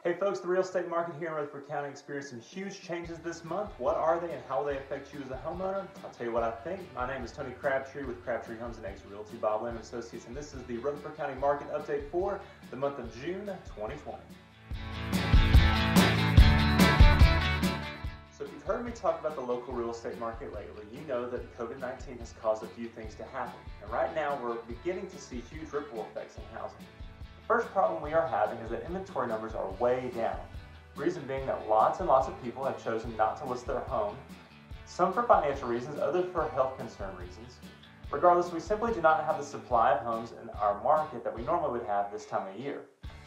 Hey folks, the real estate market here in Rutherford County experienced some huge changes this month. What are they and how will they affect you as a homeowner? I'll tell you what I think. My name is Tony Crabtree with Crabtree Homes and Eggs Realty, Bob Lamb Associates, and this is the Rutherford County Market Update for the month of June 2020. So if you've heard me talk about the local real estate market lately, you know that COVID-19 has caused a few things to happen. And right now we're beginning to see huge ripple effects in housing. The first problem we are having is that inventory numbers are way down. Reason being that lots and lots of people have chosen not to list their home, some for financial reasons, others for health concern reasons. Regardless, we simply do not have the supply of homes in our market that we normally would have this time of year.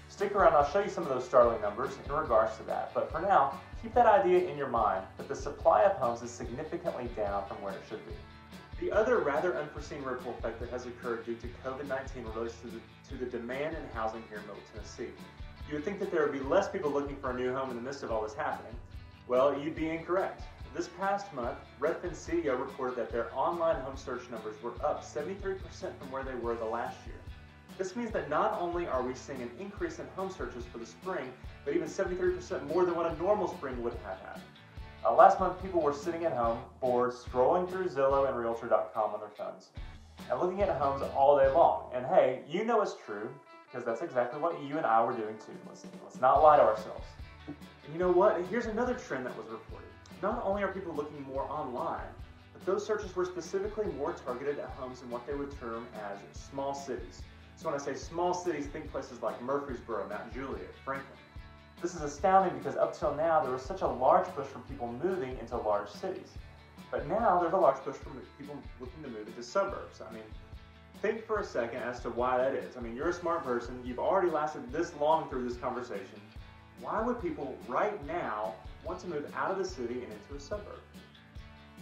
Stick around, I'll show you some of those startling numbers in regards to that, but for now, keep that idea in your mind that the supply of homes is significantly down from where it should be. The other rather unforeseen ripple effect that has occurred due to COVID-19 relates to the demand in housing here in Middle Tennessee. You would think that there would be less people looking for a new home in the midst of all this happening. Well, you'd be incorrect. This past month, Redfin CEO reported that their online home search numbers were up 73% from where they were the last year. This means that not only are we seeing an increase in home searches for the spring, but even 73% more than what a normal spring would have had. Last month, people were sitting at home, bored, scrolling through Zillow and Realtor.com on their phones, and looking at homes all day long. And hey, you know it's true, because that's exactly what you and I were doing too. Let's not lie to ourselves. And you know what? Here's another trend that was reported. Not only are people looking more online, but those searches were specifically more targeted at homes in what they would term as small cities. So when I say small cities, think places like Murfreesboro, Mount Juliet, Franklin. This is astounding because up till now there was such a large push for people moving into large cities. But now there's a large push for people looking to move into suburbs. I mean, think for a second as to why that is. I mean, you're a smart person, you've already lasted this long through this conversation. Why would people right now want to move out of the city and into a suburb?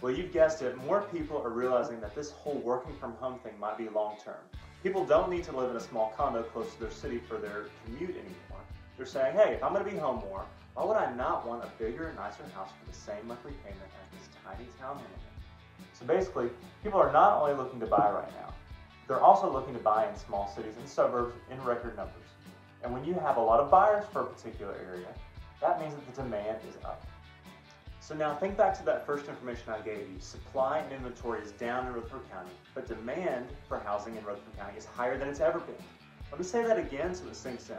Well, you've guessed it, more people are realizing that this whole working from home thing might be long term. People don't need to live in a small condo close to their city for their commute anymore. They're saying, hey, if I'm going to be home more, why would I not want a bigger, nicer house for the same monthly payment as this tiny town home? So basically, people are not only looking to buy right now, they're also looking to buy in small cities and suburbs in record numbers. And when you have a lot of buyers for a particular area, that means that the demand is up. So now think back to that first information I gave you. Supply and inventory is down in Rutherford County, but demand for housing in Rutherford County is higher than it's ever been. Let me say that again so it sinks in.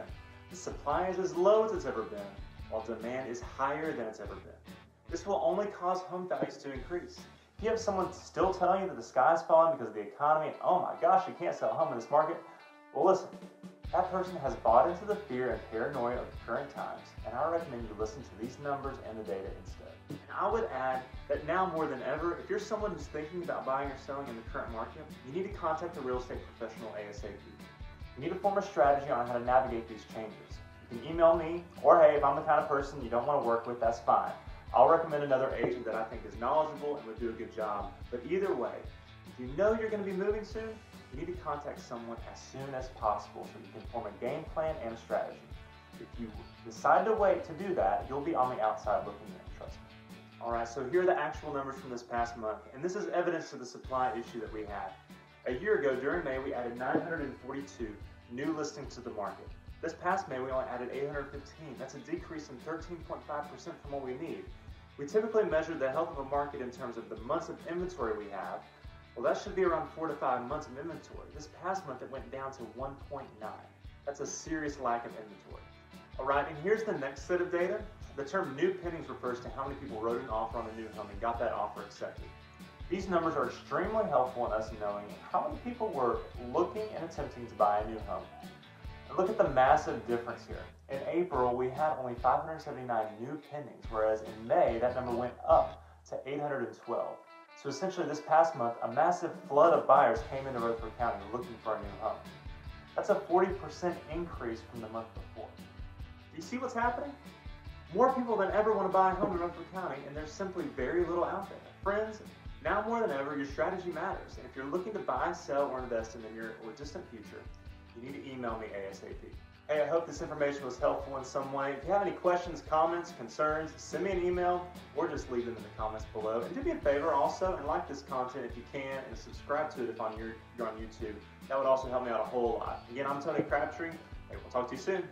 The supply is as low as it's ever been, while demand is higher than it's ever been. This will only cause home values to increase. If you have someone still telling you that the sky's falling because of the economy and oh my gosh, you can't sell a home in this market, well listen, that person has bought into the fear and paranoia of the current times, and I recommend you listen to these numbers and the data instead. And I would add that now more than ever, if you're someone who's thinking about buying or selling in the current market, you need to contact a real estate professional ASAP. You need to form a strategy on how to navigate these changes. You can email me, or hey, if I'm the kind of person you don't want to work with, that's fine. I'll recommend another agent that I think is knowledgeable and would do a good job. But either way, if you know you're going to be moving soon, you need to contact someone as soon as possible so you can form a game plan and a strategy. If you decide to wait to do that, you'll be on the outside looking in, trust me. Alright, so here are the actual numbers from this past month, and this is evidence of the supply issue that we had. A year ago, during May, we added 942 new listings to the market. This past May, we only added 815. That's a decrease in 13.5% from what we need. We typically measure the health of a market in terms of the months of inventory we have. Well, that should be around 4 to 5 months of inventory. This past month, it went down to 1.9. That's a serious lack of inventory. All right, and here's the next set of data. The term new pendings refers to how many people wrote an offer on a new home and got that offer accepted. These numbers are extremely helpful in us knowing how many people were looking and attempting to buy a new home. And look at the massive difference here. In April, we had only 579 new pendings, whereas in May, that number went up to 812. So essentially this past month, a massive flood of buyers came into Rutherford County looking for a new home. That's a 40% increase from the month before. Do you see what's happening? More people than ever want to buy a home in Rutherford County, and there's simply very little out there. Friends, now more than ever, your strategy matters. And if you're looking to buy, sell, or invest in the near or distant future, you need to email me ASAP. Hey, I hope this information was helpful in some way. If you have any questions, comments, concerns, send me an email or just leave them in the comments below. And do me a favor also and like this content if you can and subscribe to it if you're on YouTube. That would also help me out a whole lot. Again, I'm Tony Crabtree. Hey, we'll talk to you soon.